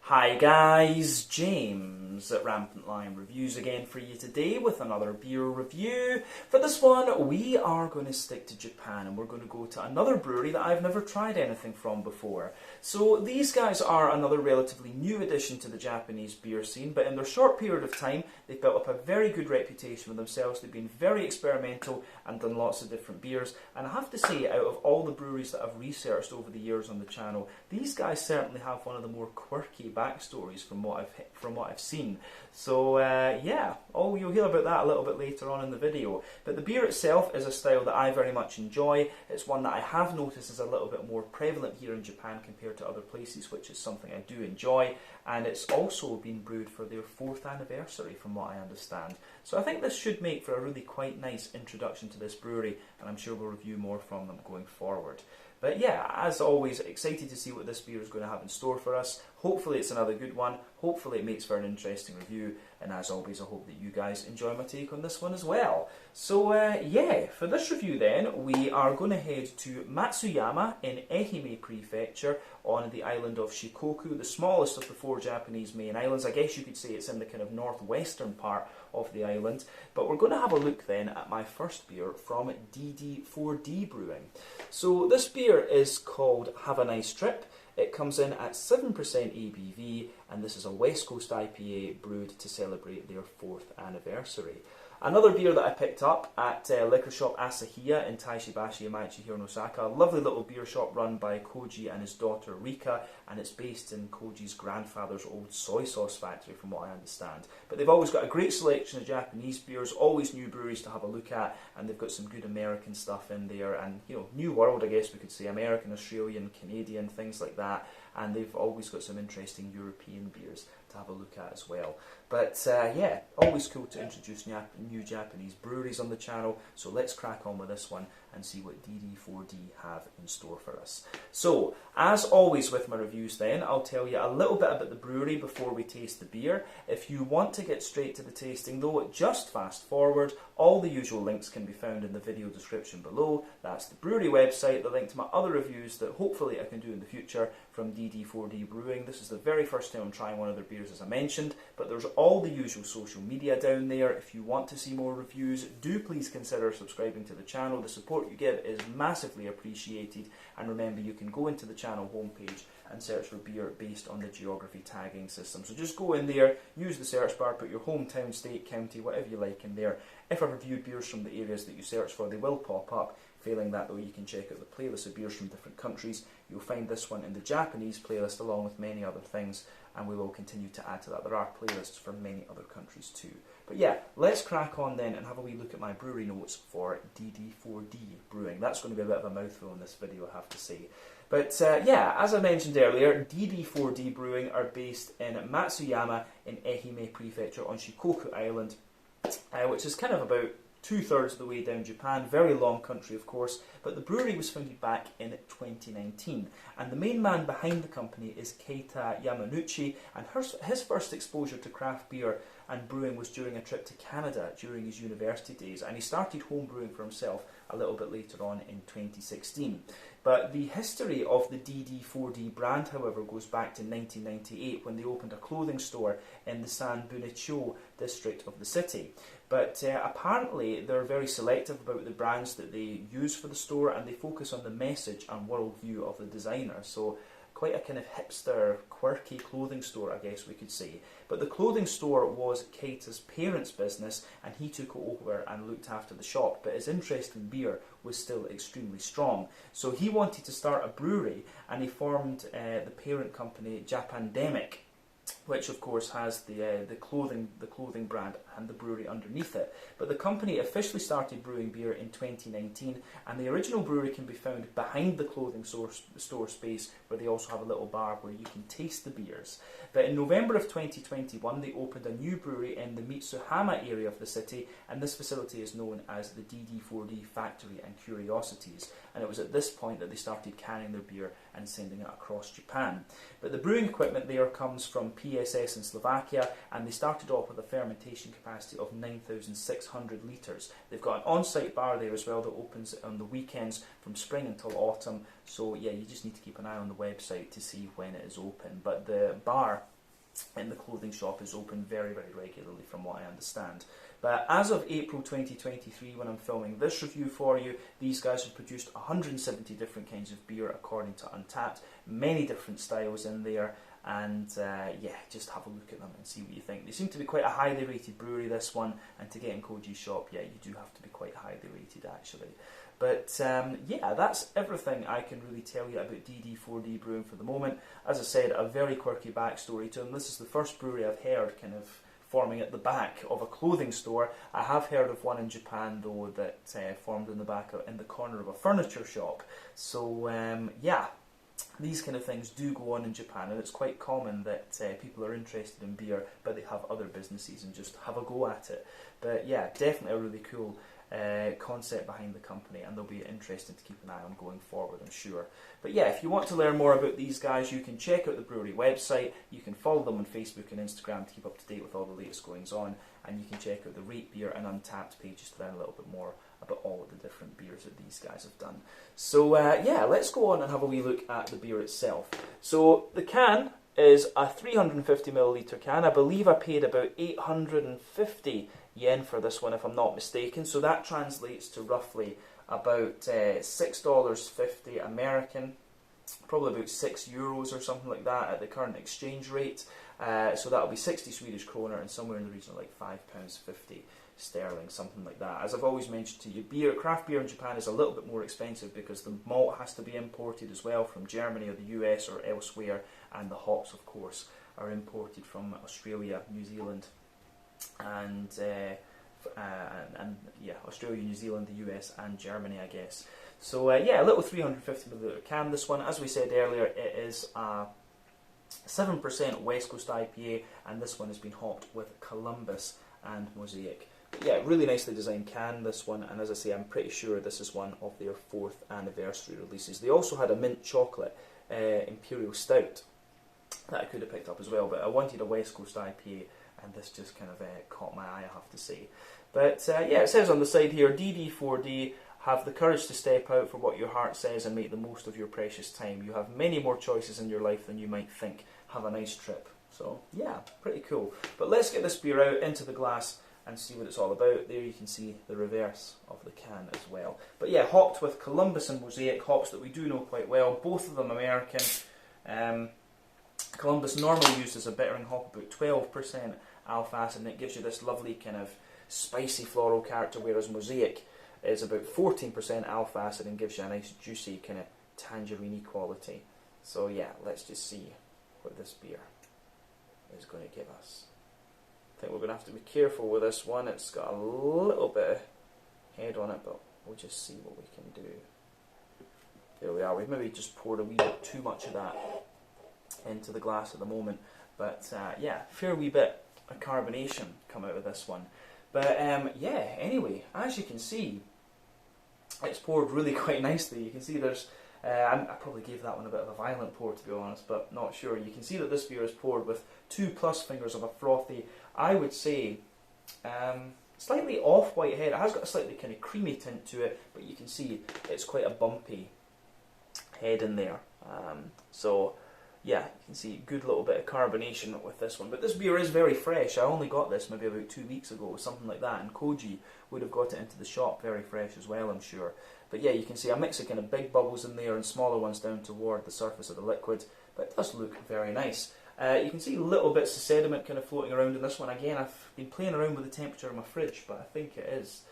Hi guys, James at RampantLionReviews again for you today with another beer review. For this one, we are going to stick to Japan and we're going to go to another brewery that I've never tried anything from before. So these guys are another relatively new addition to the Japanese beer scene, but in their short period of time, they've built up a very good reputation for themselves. They've been very experimental and done lots of different beers. And I have to say, out of all the breweries that I've researched over the years on the channel, these guys certainly have one of the more quirky backstories from what I've seen. So yeah, you'll hear about that a little bit later on in the video. But the beer itself is a style that I very much enjoy. It's one that I have noticed is a little bit more prevalent here in Japan compared to other places, which is something I do enjoy. And it's also been brewed for their 4th anniversary from what I understand. So I think this should make for a really quite nice introduction to this brewery, and I'm sure we'll review more from them going forward. But yeah, as always, excited to see what this beer is going to have in store for us. Hopefully it's another good one. Hopefully it makes for an interesting review. And as always, I hope that you guys enjoy my take on this one as well. So yeah, for this review then, we are going to head to Matsuyama in Ehime Prefecture on the island of Shikoku, the smallest of the 4 Japanese main islands. I guess you could say it's in the kind of northwestern part of the island. But we're going to have a look then at my first beer from DD4D Brewing. So this beer is called Have a Nice Trip. It comes in at 7% ABV, and this is a West Coast IPA brewed to celebrate their 4th anniversary. Another beer that I picked up at liquor shop Asahiya in Taishibashi Yamaichi here in Osaka. A lovely little beer shop run by Koji and his daughter Rika, and it's based in Koji's grandfather's old soy sauce factory from what I understand. But they've always got a great selection of Japanese beers, always new breweries to have a look at, and they've got some good American stuff in there, and new world I guess we could say, American, Australian, Canadian, things like that. And they've always got some interesting European beers to have a look at as well. But yeah, always cool to introduce new Japanese breweries on the channel. So let's crack on with this one and see what DD4D have in store for us. So, as always with my reviews then, I'll tell you a little bit about the brewery before we taste the beer. If you want to get straight to the tasting though, just fast forward. All the usual links can be found in the video description below. That's the brewery website, the link to my other reviews that hopefully I can do in the future from DD4D Brewing. This is the very first time I'm trying one of their beers as I mentioned, but there's all the usual social media down there. If you want to see more reviews, do please consider subscribing to the channel. The support you give is massively appreciated, and remember you can go into the channel homepage and search for beer based on the geography tagging system. So just go in there, use the search bar, put your hometown, state, county, whatever you like in there. If I've reviewed beers from the areas that you search for, they will pop up. Failing that though, you can check out the playlist of beers from different countries. You'll find this one in the Japanese playlist along with many other things, and we will continue to add to that. There are playlists for many other countries too. But yeah, let's crack on then and have a wee look at my brewery notes for DD4D Brewing. That's going to be a bit of a mouthful in this video, I have to say. But yeah, as I mentioned earlier, DD4D Brewing are based in Matsuyama in Ehime Prefecture on Shikoku Island, which is kind of about 2/3 of the way down Japan. Very long country of course, but the brewery was founded back in 2019, and the main man behind the company is Keita Yamanouchi, and his first exposure to craft beer and brewing was during a trip to Canada during his university days, and he started home brewing for himself a little bit later on in 2016. But the history of the DD4D brand, however, goes back to 1998 when they opened a clothing store in the San Bunichio district of the city. But apparently they're very selective about the brands that they use for the store, and they focus on the message and worldview of the designer. So quite a kind of hipster, quirky clothing store, I guess we could say. But the clothing store was Keita's parents' business, and he took it over and looked after the shop. But his interest in beer was still extremely strong. So he wanted to start a brewery, and he formed the parent company Japandemic, which of course has the clothing brand and the brewery underneath it. But the company officially started brewing beer in 2019, and the original brewery can be found behind the clothing store space, where they also have a little bar where you can taste the beers. But in November of 2021 they opened a new brewery in the Matsuyama area of the city, and this facility is known as the DD4D Factory and Curiosities, and it was at this point that they started canning their beer and sending it across Japan. But the brewing equipment there comes from PSS in Slovakia, and they started off with a fermentation capacity of 9,600 litres. They've got an on-site bar there as well that opens on the weekends from spring until autumn, so yeah, you just need to keep an eye on the website to see when it is open. But the bar in the clothing shop is open very, very regularly from what I understand. But as of April 2023, when I'm filming this review for you, these guys have produced 170 different kinds of beer according to Untappd, many different styles in there, and yeah, just have a look at them and see what you think. They seem to be quite a highly rated brewery, this one, and to get in Koji's shop, yeah, you do have to be quite highly rated actually. But yeah, that's everything I can really tell you about DD4D Brewing for the moment. As I said, a very quirky backstory to them. This is the first brewery I've heard kind of forming at the back of a clothing store. I have heard of one in Japan though that formed in the back in the corner of a furniture shop. So yeah, these kind of things do go on in Japan, and it's quite common that people are interested in beer but they have other businesses and just have a go at it. But yeah, definitely a really cool concept behind the company, and they'll be interesting to keep an eye on going forward, I'm sure. But yeah, if you want to learn more about these guys, you can check out the brewery website, you can follow them on Facebook and Instagram to keep up to date with all the latest goings on, and you can check out the Rate Beer and Untappd pages to learn a little bit more about all of the different beers that these guys have done. So yeah, let's go on and have a wee look at the beer itself. So the can is a 350ml can. I believe I paid about 850 yen for this one, if I'm not mistaken. So that translates to roughly about $6.50 American, probably about €6 or something like that at the current exchange rate. So that'll be 60 Swedish kroner and somewhere in the region of like £5.50 sterling, something like that. As I've always mentioned to you, craft beer in Japan is a little bit more expensive because the malt has to be imported as well from Germany or the US or elsewhere, and the hops, of course, are imported from Australia, New Zealand, and yeah, Australia, New Zealand, the US, and Germany, I guess. So yeah, a little 350ml can. This one, as we said earlier, it is a 7% West Coast IPA, and this one has been hopped with Columbus and Mosaic. But yeah, really nicely designed can, this one, and as I say, I'm pretty sure this is one of their 4th anniversary releases. They also had a mint chocolate Imperial Stout that I could have picked up as well, but I wanted a West Coast IPA, and this just kind of caught my eye, I have to say. But yeah, it says on the side here, DD4D, have the courage to step out for what your heart says and make the most of your precious time. You have many more choices in your life than you might think. Have a nice trip. So yeah, pretty cool. But let's get this beer out into the glass and see what it's all about. There you can see the reverse of the can as well. But yeah, hopped with Columbus and Mosaic, hops that we do know quite well, both of them American. Columbus normally used as a bittering hop, about 12% alpha acid, and it gives you this lovely kind of spicy floral character, whereas Mosaic is about 14% alpha acid and gives you a nice juicy kind of tangerine quality. So yeah, let's just see what this beer is going to give us. I think we're going to have to be careful with this one. It's got a little bit of head on it, but we'll just see what we can do. There we are. We've maybe just poured a wee bit too much of that into the glass at the moment, but yeah, fair wee bit of carbonation come out of this one. But yeah, anyway, as you can see, it's poured really quite nicely. You can see there's, I probably gave that one a bit of a violent pour, to be honest, but not sure. You can see that this beer is poured with 2+ fingers of a frothy, I would say, slightly off-white head. It has got a slightly kind of creamy tint to it, but you can see it's quite a bumpy head in there. So yeah, you can see good little bit of carbonation with this one. But this beer is very fresh. I only got this maybe about 2 weeks ago, something like that, and Koji would have got it into the shop very fresh as well, I'm sure. But yeah, you can see a mix of kind of big bubbles in there and smaller ones down toward the surface of the liquid, but it does look very nice. You can see little bits of sediment kind of floating around in this one. Again, I've been playing around with the temperature of my fridge, but I think it is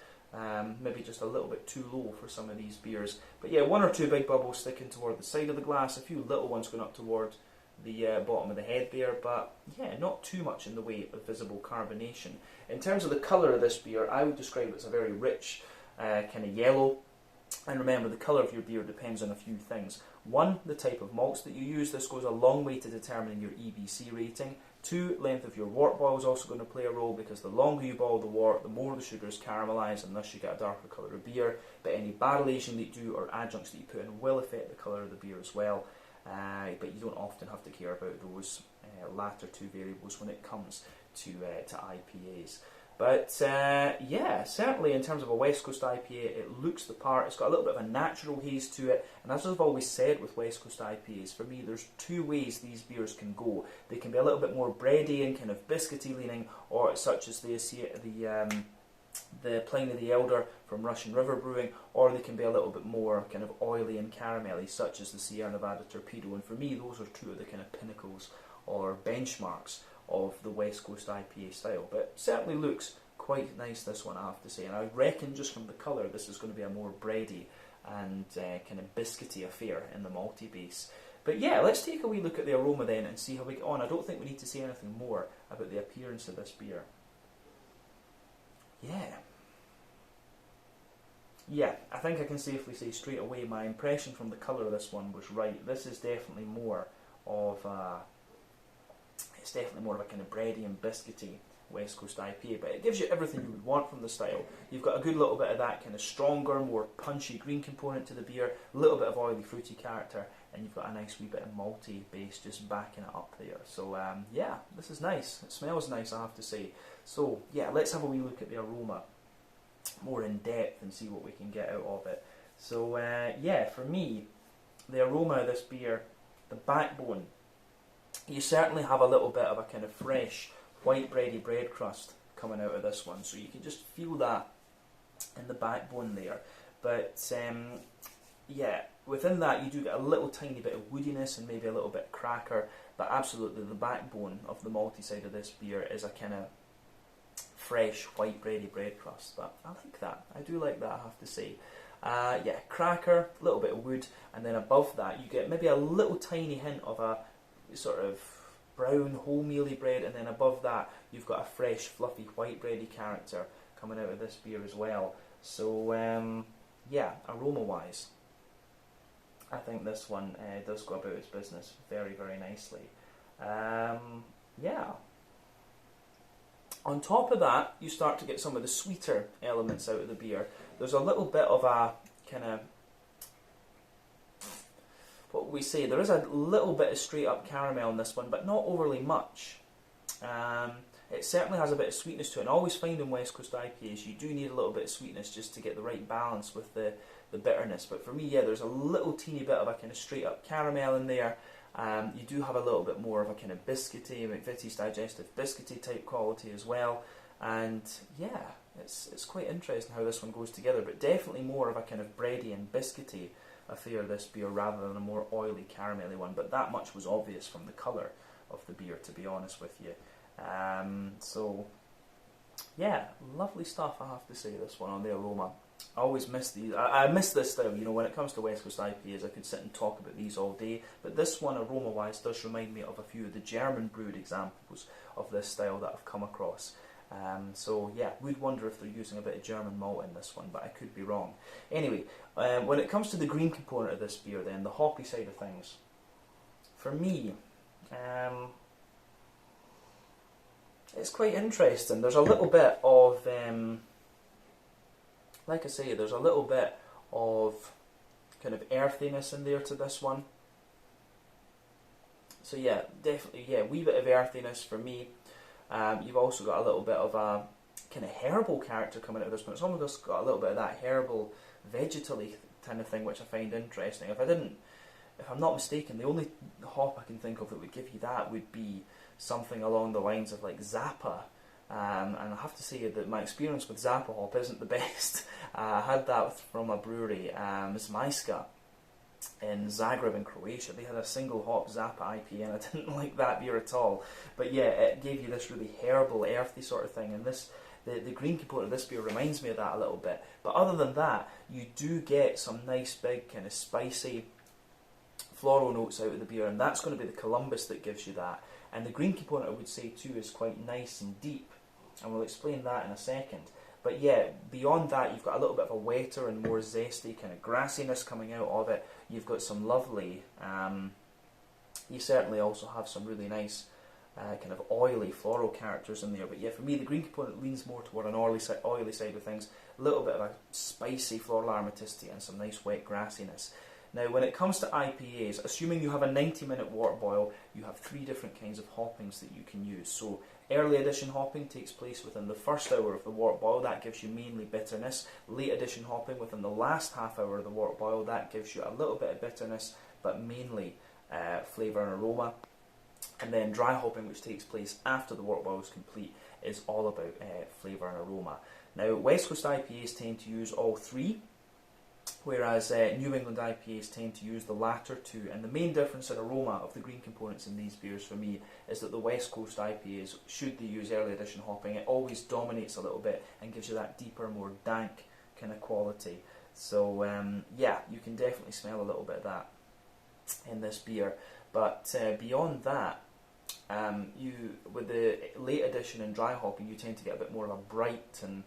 maybe just a little bit too low for some of these beers. But yeah, 1 or 2 big bubbles sticking toward the side of the glass, a few little ones going up toward the bottom of the head there, but yeah, not too much in the way of visible carbonation. In terms of the colour of this beer, I would describe it as a very rich kind of yellow. And remember, the colour of your beer depends on a few things. 1, the type of malts that you use. This goes a long way to determining your EBC rating. 2, length of your wort boil is also going to play a role, because the longer you boil the wort, the more the sugars caramelise, and thus you get a darker colour of beer. But any barrel aging that you do or adjuncts that you put in will affect the colour of the beer as well. But you don't often have to care about those latter 2 variables when it comes to IPAs. But yeah, certainly in terms of a West Coast IPA, it looks the part. It's got a little bit of a natural haze to it, and as I've always said with West Coast IPAs, for me there's two ways these beers can go. They can be a little bit more bready and kind of biscuity leaning, or such as the Pliny the Elder from Russian River Brewing, or they can be a little bit more kind of oily and caramelly, such as the Sierra Nevada Torpedo. And for me, those are two of the kind of pinnacles or benchmarks of the West Coast IPA style. But certainly looks quite nice, this one, I have to say. And I reckon just from the colour, this is going to be a more bready and kind of biscuity affair in the malty base. But yeah, let's take a wee look at the aroma then and see how we get on. I don't think we need to say anything more about the appearance of this beer. Yeah, I think I can safely say straight away my impression from the colour of this one was right. This is definitely more of a, it's definitely more of a kind of bready and biscuity West Coast IPA, but it gives you everything you would want from the style. You've got a good little bit of that kind of stronger, more punchy green component to the beer, a little bit of oily fruity character, and you've got a nice wee bit of malty base just backing it up there. So yeah, this is nice. It smells nice, I have to say. So yeah, let's have a wee look at the aroma more in depth and see what we can get out of it. So yeah, for me, the aroma of this beer, the backbone, you certainly have a little bit of a kind of fresh white bready bread crust coming out of this one, so you can just feel that in the backbone there. But yeah, within that you do get a little tiny bit of woodiness and maybe a little bit of cracker, but absolutely the backbone of the malty side of this beer is a kind of fresh white bready bread crust. But I like that, I do like that, I have to say. Yeah, cracker, a little bit of wood, and then above that you get maybe a little tiny hint of a sort of brown wholemealy bread, and then above that you've got a fresh fluffy white bready character coming out of this beer as well. So yeah, aroma wise, I think this one does go about its business very, very nicely. Yeah. On top of that, you start to get some of the sweeter elements out of the beer. There's a little bit of a kind of, what we say, there is a little bit of straight up caramel in this one, but not overly much. It certainly has a bit of sweetness to it, and I always find in West Coast IPAs you do need a little bit of sweetness just to get the right balance with the bitterness. But for me, yeah, there's a little teeny bit of a kind of straight up caramel in there. You do have a little bit more of a kind of biscuity, McVitie's digestive biscuity type quality as well. And yeah, it's quite interesting how this one goes together, but definitely more of a kind of bready and biscuity affair, this beer, rather than a more oily caramelly one. But that much was obvious from the colour of the beer, to be honest with you. So yeah, lovely stuff, I have to say, this one on the aroma. I always miss these. I miss this style, you know, when it comes to West Coast IPAs. I could sit and talk about these all day, but this one, aroma wise, does remind me of a few of the German brewed examples of this style that I've come across. So yeah, would wonder if they're using a bit of German malt in this one, but I could be wrong. Anyway, when it comes to the green component of this beer then, the hoppy side of things, for me, it's quite interesting. There's a little bit of, like I say, there's a little bit of kind of earthiness in there to this one. So yeah, definitely, yeah, wee bit of earthiness for me. You've also got a little bit of a kind of herbal character coming out of this one. It's almost got a little bit of that herbal, vegetally kind of thing, which I find interesting. If I'm not mistaken, the only hop I can think of that would give you that would be something along the lines of like Zappa. And I have to say that my experience with Zappa hop isn't the best. I had that from a brewery, Zmajska, in Zagreb in Croatia. They had a single hop Zappa IPA, and I didn't like that beer at all. But yeah, it gave you this really herbal, earthy sort of thing, and the green component of this beer reminds me of that a little bit. But other than that, you do get some nice big kind of spicy floral notes out of the beer, and that's going to be the Columbus that gives you that. And the green component, I would say too, is quite nice and deep, and we'll explain that in a second. But yeah, beyond that, you've got a little bit of a wetter and more zesty kind of grassiness coming out of it. You've got some lovely, you certainly also have some really nice kind of oily floral characters in there. But yeah, for me, the green component leans more toward an oily side of things. A little bit of a spicy floral aromaticity and some nice wet grassiness. Now, when it comes to IPAs, assuming you have a 90-minute wort boil, you have 3 different kinds of hoppings that you can use. So, early addition hopping takes place within the first hour of the wort boil. That gives you mainly bitterness. Late addition hopping within the last half hour of the wort boil. That gives you a little bit of bitterness, but mainly flavour and aroma. And then dry hopping, which takes place after the wort boil is complete, is all about flavour and aroma. Now, West Coast IPAs tend to use all 3. Whereas New England IPAs tend to use the latter 2, and the main difference in aroma of the green components in these beers for me is that the West Coast IPAs, should they use early addition hopping, it always dominates a little bit and gives you that deeper, more dank kind of quality. So yeah, you can definitely smell a little bit of that in this beer. But beyond that, with the late addition and dry hopping, you tend to get a bit more of a bright and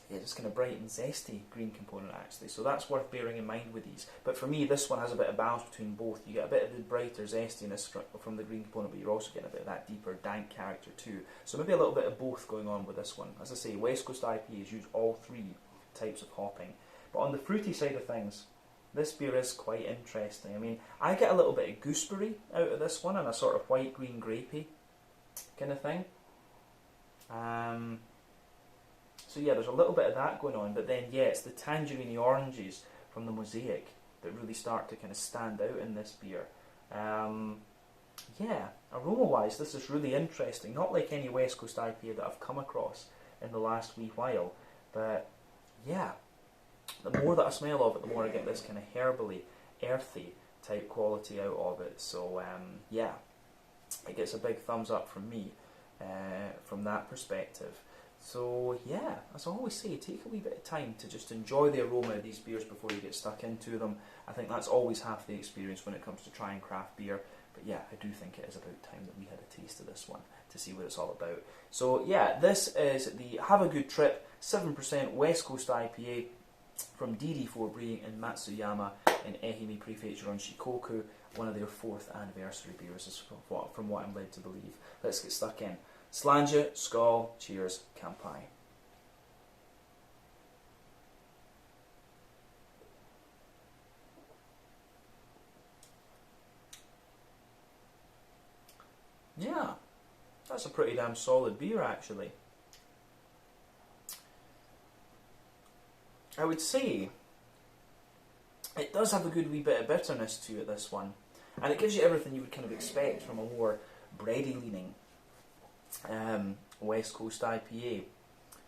yeah, just kind of bright and zesty green component actually, so that's worth bearing in mind with these. But for me, this one has a bit of balance between both. You get a bit of the brighter zestiness from the green component, but you're also getting a bit of that deeper dank character too. So maybe a little bit of both going on with this one. As I say, West Coast IPAs use all 3 types of hopping. But on the fruity side of things, this beer is quite interesting. I mean, I get a little bit of gooseberry out of this one, and a sort of white-green grapey kind of thing. So yeah, there's a little bit of that going on, but then yeah, it's the tangerine oranges from the Mosaic that really start to kind of stand out in this beer. Yeah, aroma-wise, this is really interesting. Not like any West Coast IPA that I've come across in the last wee while, but yeah, the more that I smell of it, the more I get this kind of herbally, earthy type quality out of it. So yeah, it gets a big thumbs up from me from that perspective. So yeah, as I always say, take a wee bit of time to just enjoy the aroma of these beers before you get stuck into them. I think that's always half the experience when it comes to trying craft beer. But yeah, I do think it is about time that we had a taste of this one to see what it's all about. So yeah, this is the Have a Good Trip 7% West Coast IPA from DD4D Brewing in Matsuyama in Ehime Prefecture on Shikoku, one of their 4th anniversary beers, from what I'm led to believe. Let's get stuck in. Slàinte, skål, cheers, kampai. Yeah, that's a pretty damn solid beer actually. I would say it does have a good wee bit of bitterness to it, this one, and it gives you everything you would kind of expect from a more bready leaning West Coast IPA.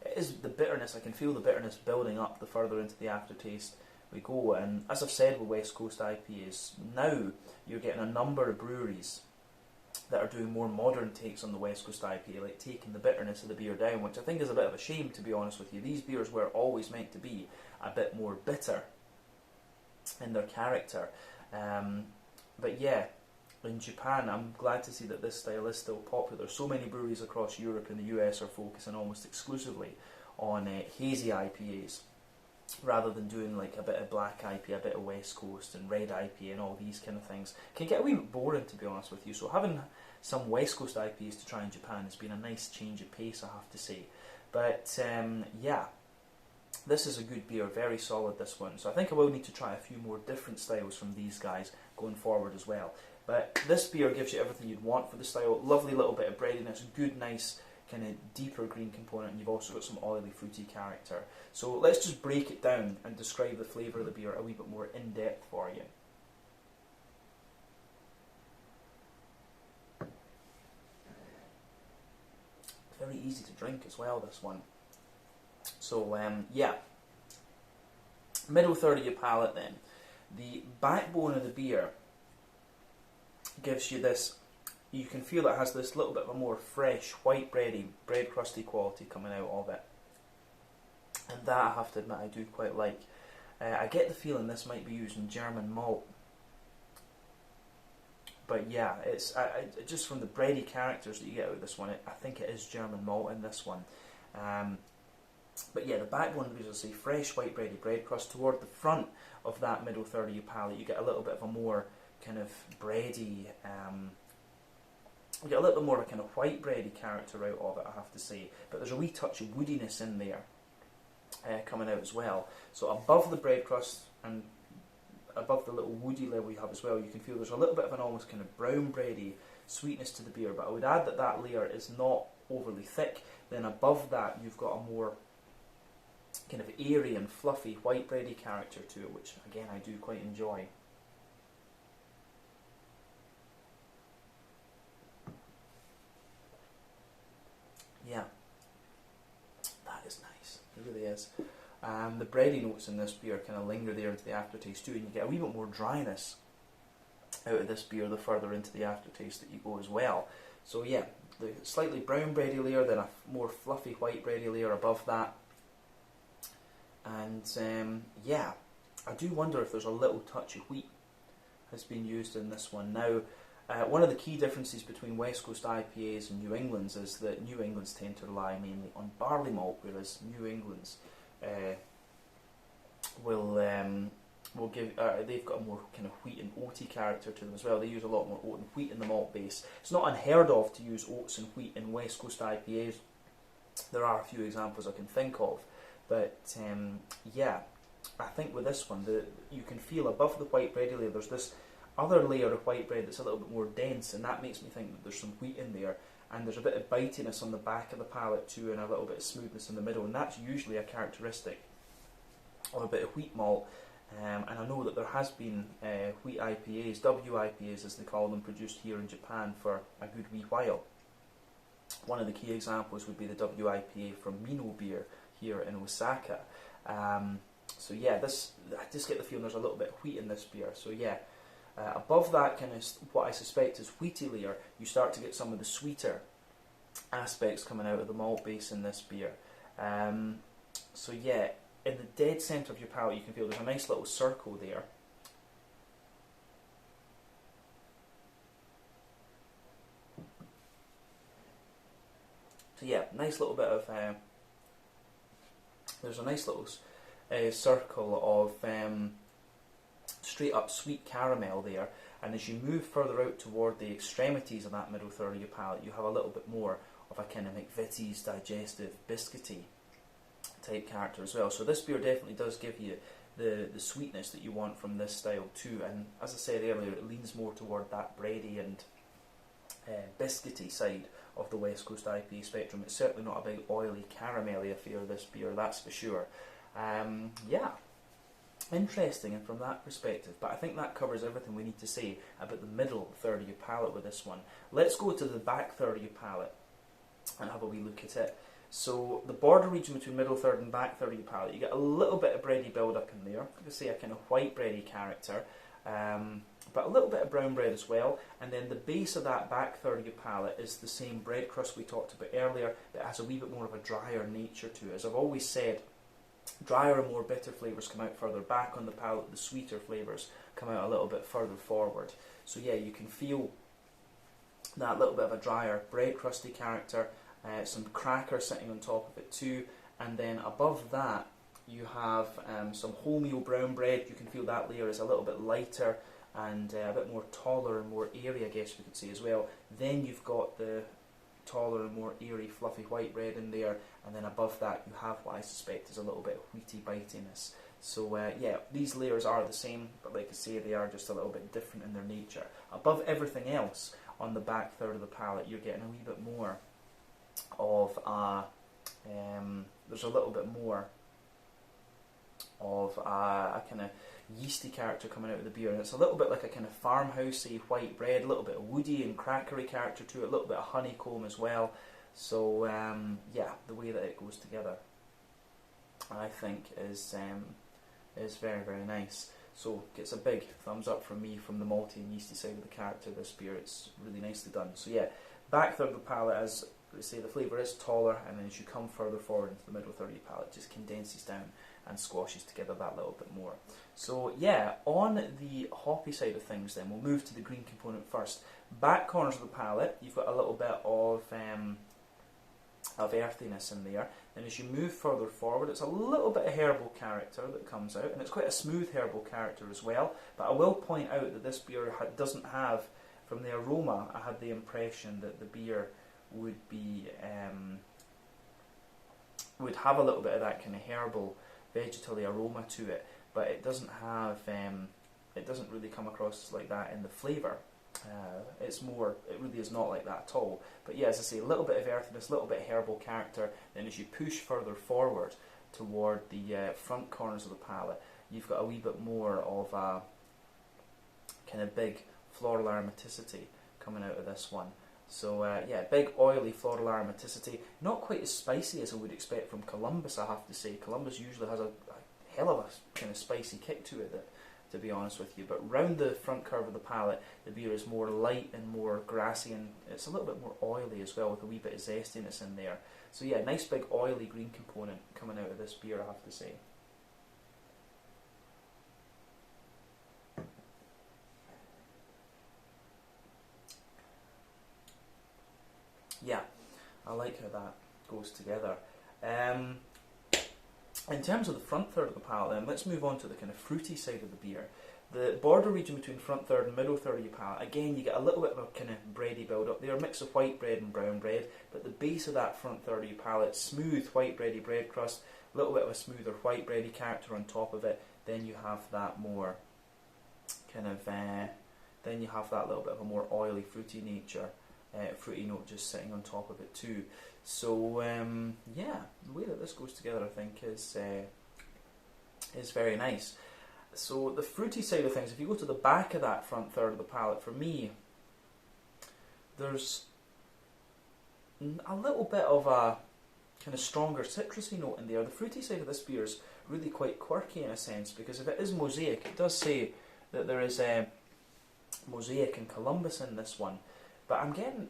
It is the bitterness. I can feel the bitterness building up the further into the aftertaste we go, and as I've said with West Coast IPAs, now you're getting a number of breweries that are doing more modern takes on the West Coast IPA, like taking the bitterness of the beer down, which I think is a bit of a shame, to be honest with you. These beers were always meant to be a bit more bitter in their character. But yeah, in Japan, I'm glad to see that this style is still popular. So many breweries across Europe and the US are focusing almost exclusively on hazy IPAs, rather than doing like a bit of black IPA, a bit of West Coast and red IPA and all these kind of things. Can get a wee bit boring, to be honest with you. So having some West Coast IPAs to try in Japan has been a nice change of pace, I have to say. But yeah, this is a good beer, very solid, this one. So I think I will need to try a few more different styles from these guys going forward as well. But this beer gives you everything you'd want for the style. Lovely little bit of breadiness, good, nice kind of deeper green component, and you've also got some oily, fruity character. So let's just break it down and describe the flavour of the beer a wee bit more in depth for you. Very easy to drink as well, this one. So yeah, middle third of your palate then. The backbone of the beer gives you this, you can feel it has this little bit of a more fresh, white bread crusty quality coming out of it. And that, I have to admit, I do quite like. I get the feeling this might be using German malt. But yeah, it's just from the bready characters that you get out of this one, I think it is German malt in this one. But yeah, the backbone of the beer, as I say, fresh white bread crust. Toward the front of that middle third of your palate, you get a little bit of a more kind of bready, you get a little bit more of a kind of white bready character out of it, I have to say. But there's a wee touch of woodiness in there coming out as well. So above the bread crust and above the little woody level you have as well, you can feel there's a little bit of an almost kind of brown bready sweetness to the beer, but I would add that that layer is not overly thick. Then above that you've got a more kind of airy and fluffy white bready character to it, which again I do quite enjoy. Yeah, that is nice, it really is. The bready notes in this beer kind of linger there into the aftertaste too, and you get a wee bit more dryness out of this beer the further into the aftertaste that you go as well. So yeah, the slightly brown bready layer, then a more fluffy white bready layer above that. And yeah, I do wonder if there's a little touch of wheat has been used in this one. Now, one of the key differences between West Coast IPAs and New England's is that New England's tend to rely mainly on barley malt, whereas New England's will give. They've got a more kind of wheat and oaty character to them as well. They use a lot more oat and wheat in the malt base. It's not unheard of to use oats and wheat in West Coast IPAs. There are a few examples I can think of, but yeah, I think with this one, you can feel above the white bready layer, there's this other layer of white bread that's a little bit more dense, and that makes me think that there's some wheat in there, and there's a bit of bitiness on the back of the palate too, and a little bit of smoothness in the middle, and that's usually a characteristic of a bit of wheat malt. And I know that there has been wheat IPAs, WIPAs as they call them, produced here in Japan for a good wee while. One of the key examples would be the WIPA from Mino Beer here in Osaka. So yeah, I just get the feeling there's a little bit of wheat in this beer. So yeah, above that kind of what I suspect is wheaty layer, you start to get some of the sweeter aspects coming out of the malt base in this beer. So yeah, in the dead centre of your palate you can feel there's a nice little circle there. So yeah, nice little bit of, there's a nice little circle of straight up sweet caramel there, and as you move further out toward the extremities of that middle third of your palate, you have a little bit more of a kind of McVitie's digestive biscuity type character as well. So this beer definitely does give you the sweetness that you want from this style too, and as I said earlier, it leans more toward that bready and biscuity side of the West Coast IPA spectrum. It's certainly not a big oily caramelly affair, this beer, that's for sure. Yeah, interesting, and from that perspective, but I think that covers everything we need to say about the middle third of your palate with this one. Let's go to the back third of your palate and have a wee look at it. So the border region between middle third and back third of your palate, you get a little bit of bready build up in there. I could say a kind of white bready character, but a little bit of brown bread as well. And then the base of that back third of your palate is the same bread crust we talked about earlier, but it has a wee bit more of a drier nature to it. As I've always said, drier and more bitter flavours come out further back on the palate, the sweeter flavours come out a little bit further forward. So yeah, you can feel that little bit of a drier bread crusty character, some cracker sitting on top of it too, and then above that you have some wholemeal brown bread. You can feel that layer is a little bit lighter and a bit more taller and more airy, I guess we could say as well. Then you've got the taller and more airy fluffy white bread in there, and then above that you have what I suspect is a little bit of wheaty bitiness. So yeah, these layers are the same, but like I say, they are just a little bit different in their nature. Above everything else on the back third of the palate, you're getting a wee bit more of a, there's a little bit more of a kind of yeasty character coming out of the beer, and it's a little bit like a kind of farmhousey white bread, a little bit of woody and crackery character to it, a little bit of honeycomb as well. So yeah, the way that it goes together, I think, is very, very nice. So gets a big thumbs up from me from the malty and yeasty side of the character of this beer. It's really nicely done. So yeah, back third of the palate, as I say, the flavour is taller, and then as you come further forward into the middle third of your palate, it just condenses down and squashes together that little bit more. So yeah, on the hoppy side of things then, we'll move to the green component first. Back corners of the palate, you've got a little bit of earthiness in there. Then as you move further forward, it's a little bit of herbal character that comes out, and it's quite a smooth herbal character as well. But I will point out that this beer doesn't have, from the aroma, I had the impression that the beer would be would have a little bit of that kind of herbal vegetally aroma to it, but it doesn't have it doesn't really come across like that in the flavour. It really is not like that at all. But yeah, as I say, a little bit of earthiness, a little bit of herbal character. Then as you push further forward toward the front corners of the palate, you've got a wee bit more of a kind of big floral aromaticity coming out of this one. So yeah, big oily floral aromaticity, not quite as spicy as I would expect from Columbus, I have to say. Columbus usually has a hell of a kind of spicy kick to it, to be honest with you. But round the front curve of the palate, the beer is more light and more grassy, and it's a little bit more oily as well, with a wee bit of zestiness in there. So yeah, nice big oily green component coming out of this beer, I have to say. Yeah, I like how that goes together. In terms of the front third of the palate, then let's move on to the kind of fruity side of the beer. The border region between front third and middle third of your palate, again, you get a little bit of a kind of bready build-up there, a mix of white bread and brown bread, but the base of that front third of your palate, smooth white bready bread crust, a little bit of a smoother white bready character on top of it. Then you have that more kind of, then you have that little bit of a more oily, fruity nature. Fruity note just sitting on top of it too. So yeah, the way that this goes together, I think, is very nice. So the fruity side of things, if you go to the back of that front third of the palate, for me, there's a little bit of a kind of stronger citrusy note in there. The fruity side of this beer is really quite quirky in a sense, because if it is Mosaic, it does say that there is Mosaic and Columbus in this one. But I'm getting,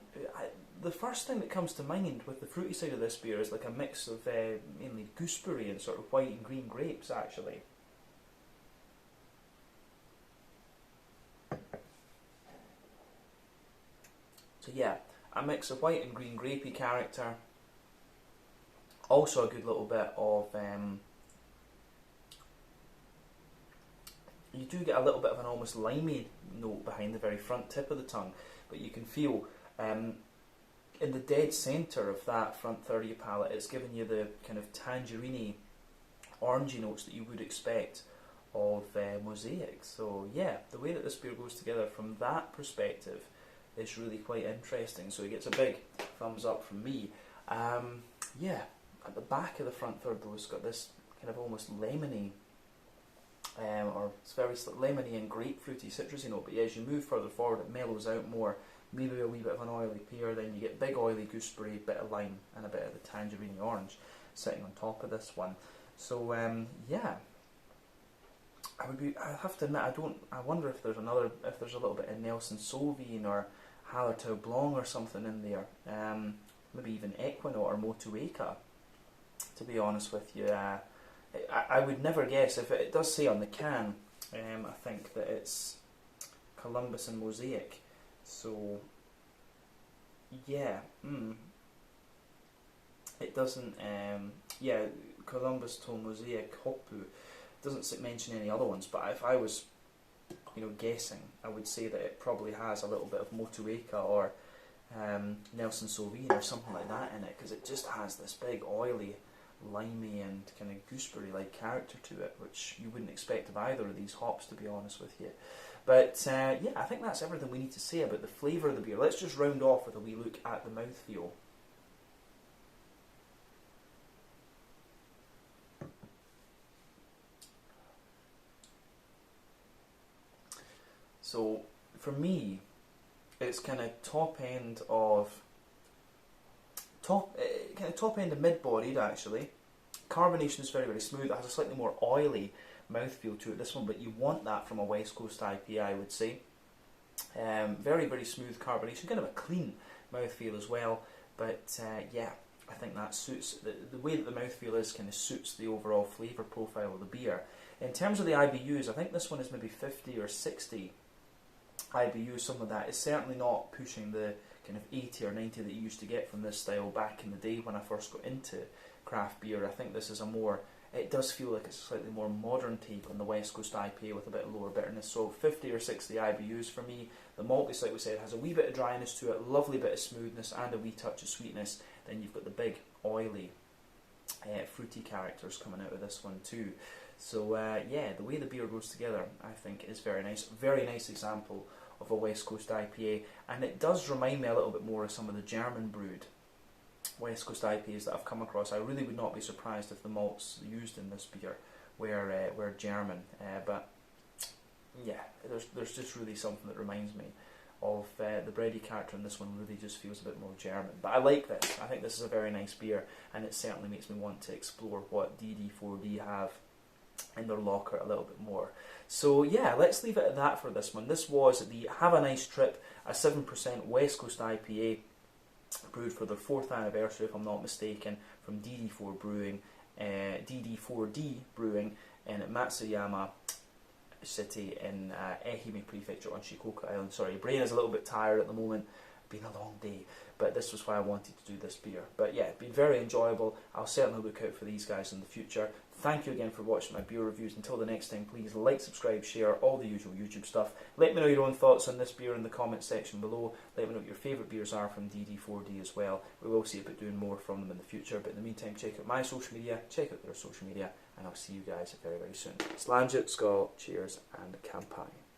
the first thing that comes to mind with the fruity side of this beer is like a mix of mainly gooseberry and sort of white and green grapes, actually. So yeah, a mix of white and green grapey character. Also a good little bit of, you do get a little bit of an almost limey note behind the very front tip of the tongue. But you can feel in the dead centre of that front third of your palate, it's giving you the kind of tangerine-y, orangey notes that you would expect of Mosaic. So yeah, the way that this beer goes together from that perspective is really quite interesting. So it gets a big thumbs up from me. Yeah, at the back of the front third though, it's got this kind of almost lemony, or it's very lemony and grapefruity, citrusy note. But yeah, as you move further forward, it mellows out more. Maybe a wee bit of an oily pear. Then you get big oily gooseberry, bit of lime, and a bit of the tangerine orange sitting on top of this one. So yeah, I have to admit, I wonder if there's a little bit of Nelson Sauvin or Hallertau Blanc or something in there. Maybe even Equinaut or Motueka. To be honest with you. I would never guess. If it does say on the can, I think that it's Columbus and Mosaic. So yeah, it doesn't. Yeah, Columbus to Mosaic Hopu doesn't mention any other ones. But if I was, guessing, I would say that it probably has a little bit of Motueka or Nelson Sauvin or something like that in it, because it just has this big oily, limey and kind of gooseberry-like character to it, which you wouldn't expect of either of these hops, to be honest with you. But yeah, I think that's everything we need to say about the flavour of the beer. Let's just round off with a wee look at the mouthfeel. So for me, it's kind of top end of mid-bodied actually. Carbonation is very, very smooth. It has a slightly more oily mouthfeel to it, this one, but you want that from a West Coast IPA, I would say. Very, very smooth carbonation, kind of a clean mouthfeel as well. But yeah, I think that suits, the way that the mouthfeel is kind of suits the overall flavour profile of the beer. In terms of the IBUs, I think this one is maybe 50 or 60 IBUs, something like that. It's certainly not pushing the kind of 80 or 90 that you used to get from this style back in the day when I first got into craft beer. I think this is it does feel like it's a slightly more modern take on the West Coast IPA with a bit of lower bitterness. So 50 or 60 IBUs for me. The malt, like we said, has a wee bit of dryness to it, lovely bit of smoothness and a wee touch of sweetness. Then you've got the big oily fruity characters coming out of this one too. So yeah, the way the beer goes together, I think, is very nice. Very nice example of a West Coast IPA, and it does remind me a little bit more of some of the German brewed West Coast IPAs that I've come across. I really would not be surprised if the malts used in this beer were German, but yeah, there's just really something that reminds me of the bready character, and this one really just feels a bit more German. But I like this. I think this is a very nice beer, and it certainly makes me want to explore what DD4D have in their locker a little bit more. So yeah, let's leave it at that for this one. This was the Have a Nice Trip, a 7% West Coast IPA, brewed for their 4th anniversary, if I'm not mistaken, from DD4D Brewing in Matsuyama City in Ehime Prefecture on Shikoku Island. Sorry, brain is a little bit tired at the moment. Been a long day, but this was why I wanted to do this beer. But yeah, been very enjoyable. I'll certainly look out for these guys in the future. Thank you again for watching my beer reviews. Until the next time, please like, subscribe, share, all the usual YouTube stuff. Let me know your own thoughts on this beer in the comment section below. Let me know what your favourite beers are from DD4D as well. We will see about doing more from them in the future, but in the meantime, check out my social media, check out their social media, and I'll see you guys very, very soon. Slange, Skål, cheers, and Kampai.